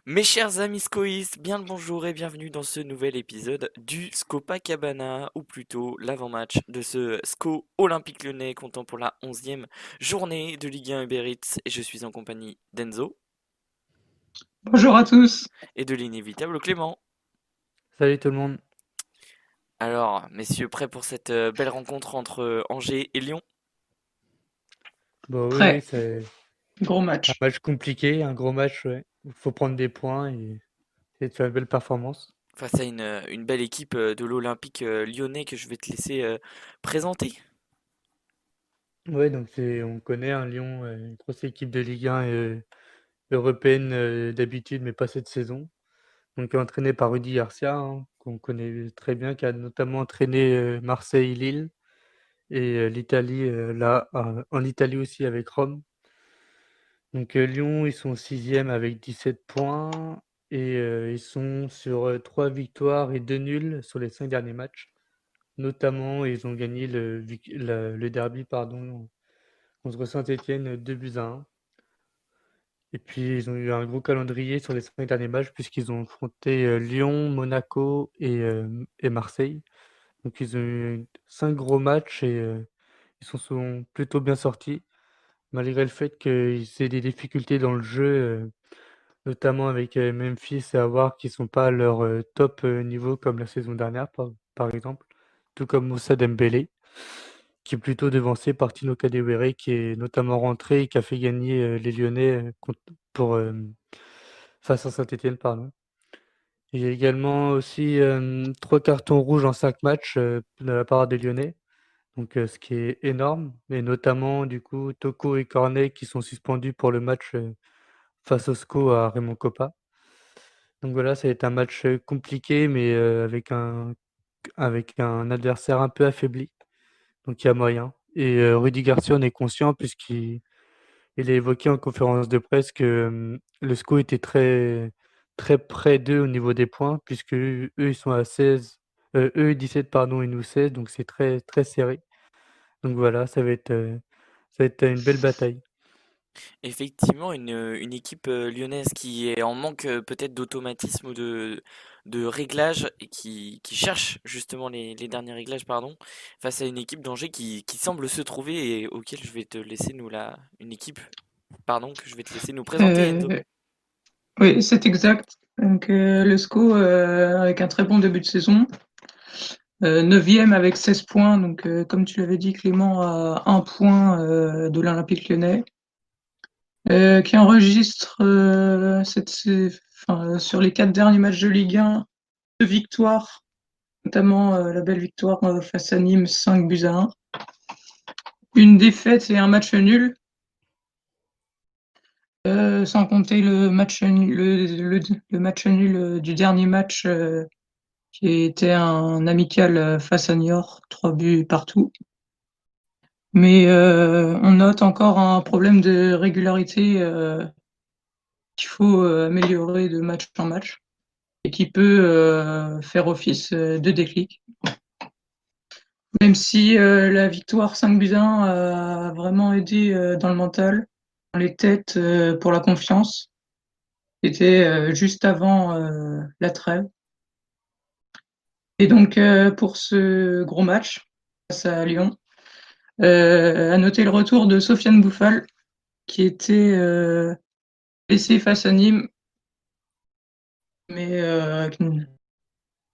Mes chers amis scoïstes, bien le bonjour et bienvenue dans ce nouvel épisode du Scopacabana, ou plutôt l'avant-match de ce SCO Olympique Lyonnais comptant pour la 11e journée de Ligue 1 Uber Eats. Et je suis en compagnie d'Enzo Bonjour à tous. et de l'inévitable Clément. Salut tout le monde. Alors, messieurs, prêts pour cette belle rencontre entre Angers et Lyon? Bon, oui, Prêt, c'est gros un match. match compliqué, un gros match, ouais. Il faut prendre des points et de faire une belle performance. Face à une belle équipe de l'Olympique lyonnais que je vais te laisser présenter. Ouais, donc on connaît un Lyon, une grosse équipe de Ligue 1 européenne d'habitude, mais pas cette saison. Donc entraîné par Rudy Garcia, hein, qu'on connaît très bien, qui a notamment entraîné Marseille-Lille et l'Italie, en Italie aussi avec Rome. Donc Lyon, ils sont sixième avec 17 points et ils sont sur 3 victoires et 2 nuls sur les 5 derniers matchs. Notamment, ils ont gagné le derby pardon, contre Saint-Étienne 2-1. Et puis ils ont eu un gros calendrier sur les 5 derniers matchs puisqu'ils ont affronté Lyon, Monaco et Marseille. Donc ils ont eu 5 gros matchs et ils sont plutôt bien sortis, malgré le fait qu'ils aient des difficultés dans le jeu. Notamment avec, Memphis et Aouar qui sont pas à leur, top, niveau comme la saison dernière par exemple. Tout comme Moussa Dembélé, qui est plutôt devancé par Tino Kadewere qui est notamment rentré et qui a fait gagner, les Lyonnais, pour, face à Saint-Étienne, pardon. Il y a également aussi, 3 cartons rouges en 5 matchs, de la part des Lyonnais, donc ce qui est énorme, mais notamment du coup Toko et Cornet qui sont suspendus pour le match, face au SCO à Raymond Kopa. Donc voilà, ça va être un match, compliqué, mais avec un adversaire un peu affaibli, donc il y a moyen et Rudy Garcia en est conscient puisqu'il a évoqué en conférence de presse que, le SCO était très très près d'eux au niveau des points puisque eux, ils sont à 16, eux 17 pardon et nous 16, donc c'est très, très serré. Donc voilà, ça va être une belle bataille. Effectivement, une équipe lyonnaise qui est en manque peut-être d'automatisme ou de réglages et qui cherche justement les derniers réglages, pardon, face à une équipe d'Angers qui semble se trouver et auquel je vais te laisser une équipe, pardon, que je vais te laisser nous présenter, Enzo. Euh, oui, c'est exact. Donc, le SCO avec un très bon début de saison. 9e avec 16 points. Donc, comme tu l'avais dit, Clément, à un point de l'Olympique Lyonnais. Qui enregistre enfin, sur les 4 derniers matchs de Ligue 1, 2 victoires, notamment la belle victoire face à Nîmes, 5-1. Une défaite et un match nul. Sans compter le match nul du dernier match qui était un amical face à Niort, 3 buts partout. Mais on note encore un problème de régularité qu'il faut améliorer de match en match et qui peut faire office de déclic. Même si la victoire 5-1 a vraiment aidé dans le mental, dans les têtes, pour la confiance. C'était juste avant la trêve. Et donc, pour ce gros match face à Lyon, à noter le retour de Sofiane Bouffal, qui était blessé face à Nîmes, mais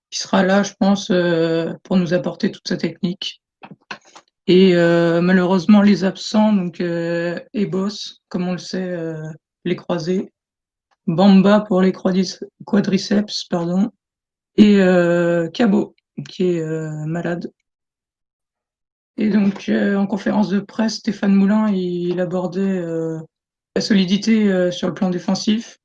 qui sera là, je pense, pour nous apporter toute sa technique. Et malheureusement, les absents, donc Ebos, comme on le sait, les croisés, Bamba pour les quadriceps, pardon, et Cabot, qui est malade. Et donc, en conférence de presse, Stéphane Moulin, il abordait la solidité sur le plan défensif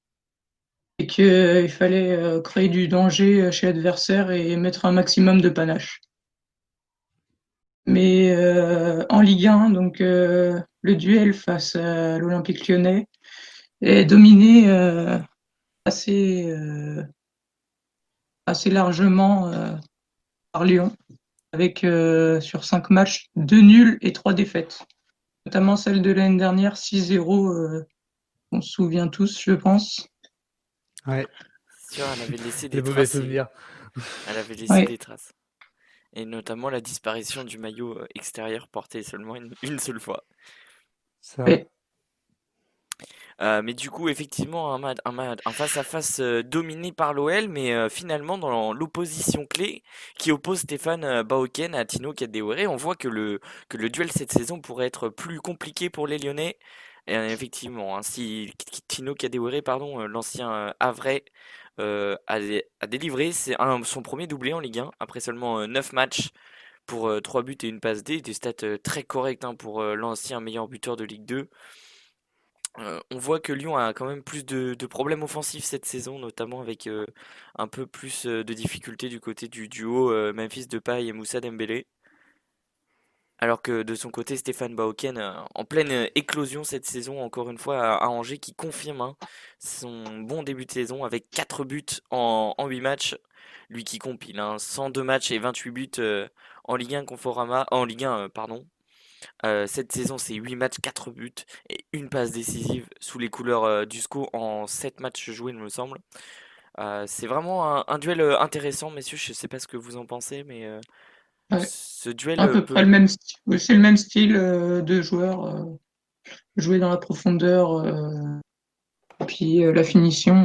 et qu'il fallait créer du danger chez l'adversaire et mettre un maximum de panache. Mais en Ligue 1, donc le duel face à l'Olympique Lyonnais est dominé assez, assez largement par Lyon, avec sur 5 matchs 2 nuls et 3 défaites, notamment celle de l'année dernière 6-0, on se souvient tous, je pense. Ouais, C'est sûr, elle avait laissé les des mauvais traces. souvenirs. Elle avait laissé Ouais, des traces. Et notamment la disparition du maillot extérieur porté seulement une seule fois. Ça. ouais, Mais du coup, effectivement, un face-à-face dominé par l'OL, mais finalement, dans l'opposition clé qui oppose Stéphane Baoken à Tino Kadewere, on voit que le duel cette saison pourrait être plus compliqué pour les Lyonnais. Et, effectivement, hein, si Tino Kadewere, pardon, l'ancien Havrais, a délivré son premier doublé en Ligue 1 après seulement 9 matchs pour 3 buts et une passe D, des stats très correctes hein, pour l'ancien meilleur buteur de Ligue 2. On voit que Lyon a quand même plus de problèmes offensifs cette saison, notamment avec un peu plus de difficultés du côté du duo Memphis Depay et Moussa Dembélé. Alors que de son côté, Stéphane Baoken, en pleine éclosion cette saison, encore une fois, à Angers, qui confirme hein, son bon début de saison avec 4 buts en 8 matchs. Lui qui compile, hein, 102 matchs et 28 buts en Ligue 1 Conforama, en Ligue 1, pardon. Cette saison, c'est 8 matchs, 4 buts et une passe décisive sous les couleurs du SCO en 7 matchs joués, il me semble. C'est vraiment un duel intéressant, messieurs. Je ne sais pas ce que vous en pensez, mais ouais. ce duel À peu près peut. le même style. Oui, c'est le même style de joueur, jouer dans la profondeur, et puis la finition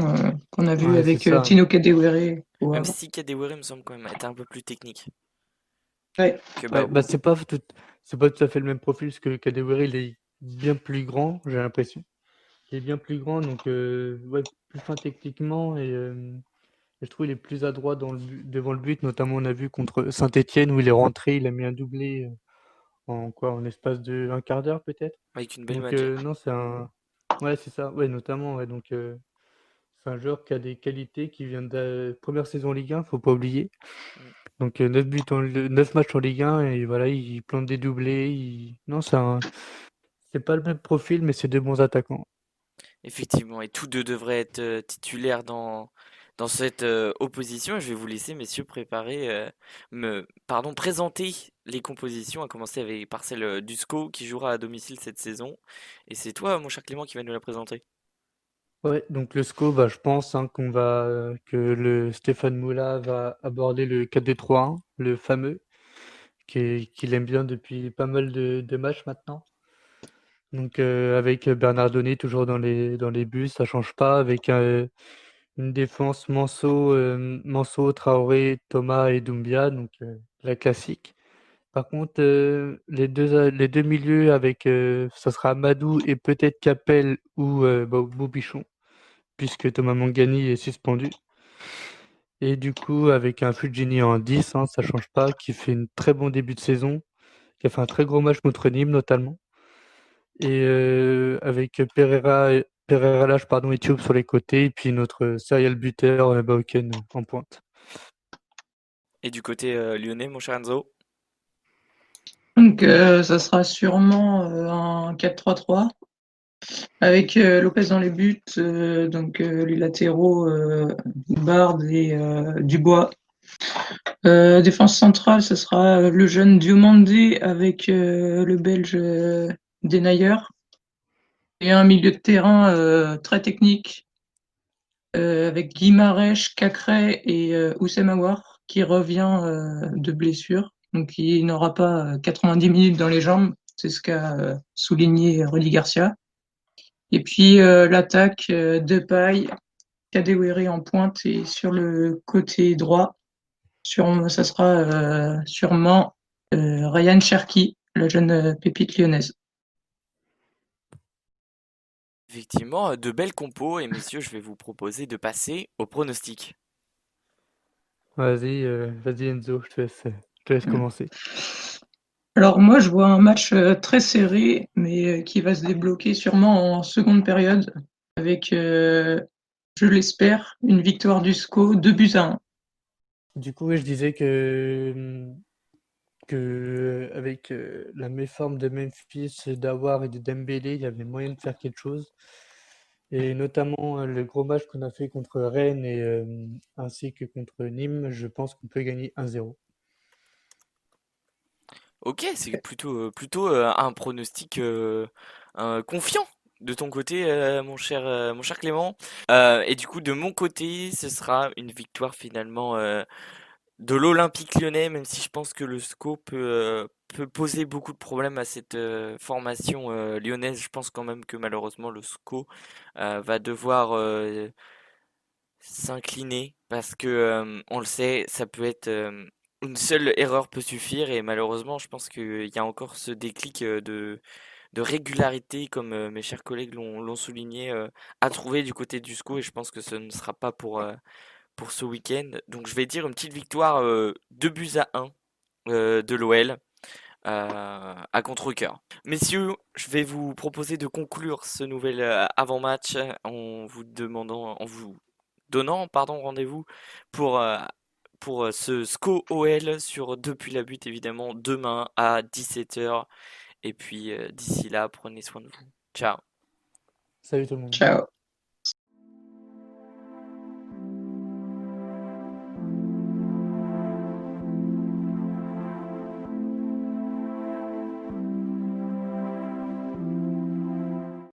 qu'on a vu Ouais, c'est avec ça. Tino Kadewere au Même Havre. si Kadewere me semble quand même être un peu plus technique Ouais, que Ouais, Bao. bah c'est pas tout à fait le même profil parce que Kadewere il est bien plus grand, j'ai l'impression. Il est bien plus grand, donc ouais, plus fin techniquement et je trouve il est plus adroit devant le but. Notamment, on a vu contre Saint-Étienne où il est rentré, il a mis un doublé en quoi, en espace de un quart d'heure peut-être. Avec une belle Donc matière. non, ouais, c'est ça, ouais, notamment, ouais, donc c'est un joueur qui a des qualités, qui vient de la première saison en Ligue 1, faut pas oublier. Mm. Donc 9 matchs en Ligue 1 et voilà, il plante des doublés. Non, c'est pas le même profil, mais c'est deux bons attaquants. Effectivement, et tous deux devraient être titulaires dans cette opposition. Je vais vous laisser, messieurs, présenter les compositions, à commencer par celle d'Usco qui jouera à domicile cette saison. Et c'est toi, mon cher Clément, qui va nous la présenter. Ouais, donc le SCO, bah, je pense hein, que le Stéphane Moula va aborder le 4-2-3-1, le fameux, qu'il aime bien depuis pas mal de matchs maintenant. Donc avec Bernardoni toujours dans les buts, ça change pas. Avec une défense Manso, Traoré, Thomas et Doumbia, donc la classique. Par contre, les deux milieux avec, ça sera Amadou et peut-être Capel ou Bobichon, puisque Thomas Mangani est suspendu. Et du coup, avec un Fulgini en 10, hein, ça change pas, qui fait un très bon début de saison, qui a fait un très gros match contre Nîmes notamment. Et avec Pereira Lage, pardon, et Thioub sur les côtés, et puis notre serial buteur Bauken en pointe. Et du côté lyonnais, mon cher Enzo. donc ça sera sûrement un 4-3-3 avec Lopez dans les buts, donc les latéraux Bard et Dubois. Défense centrale, ce sera le jeune Diomandé avec le Belge Denayer et un milieu de terrain très technique avec Guimarães, Cacré et Oussem Aouar qui revient de blessure. Donc il n'aura pas 90 minutes dans les jambes, c'est ce qu'a souligné Rudy Garcia. Et puis l'attaque Depay, Kadewere en pointe et sur le côté droit, ça sera sûrement Ryan Cherki, la jeune pépite lyonnaise. Effectivement, de belles compos. Et messieurs, je vais vous proposer de passer au pronostic. Vas-y Enzo, je te laisse commencer. Alors moi, je vois un match très serré, mais qui va se débloquer sûrement en seconde période, avec, je l'espère, une victoire du SCO 2-1. Du coup, ouais, je disais que avec la méforme de Memphis, d'Awar et de Dembélé, il y avait moyen de faire quelque chose. Et notamment le gros match qu'on a fait contre Rennes et ainsi que contre Nîmes, je pense qu'on peut gagner 1-0. Ok, c'est plutôt un pronostic confiant de ton côté, mon cher Clément. Et du coup, de mon côté, ce sera une victoire finalement de l'Olympique Lyonnais, même si je pense que le SCO peut poser beaucoup de problèmes à cette formation lyonnaise. Je pense quand même que malheureusement le SCO va devoir s'incliner parce que on le sait, ça peut être une seule erreur peut suffire et malheureusement, je pense qu'il y a encore ce déclic de régularité, comme mes chers collègues l'ont souligné, à trouver du côté du SCO et je pense que ce ne sera pas pour ce week-end. Donc je vais dire une petite victoire 2 buts à 1 de l'OL à contre-cœur. Messieurs, je vais vous proposer de conclure ce nouvel avant-match en vous donnant pardon, rendez-vous pour, euh, pour ce SCO OL sur Depuis la butte évidemment demain à 17h. Et puis d'ici là, prenez soin de vous. Ciao. Salut tout le monde. Ciao.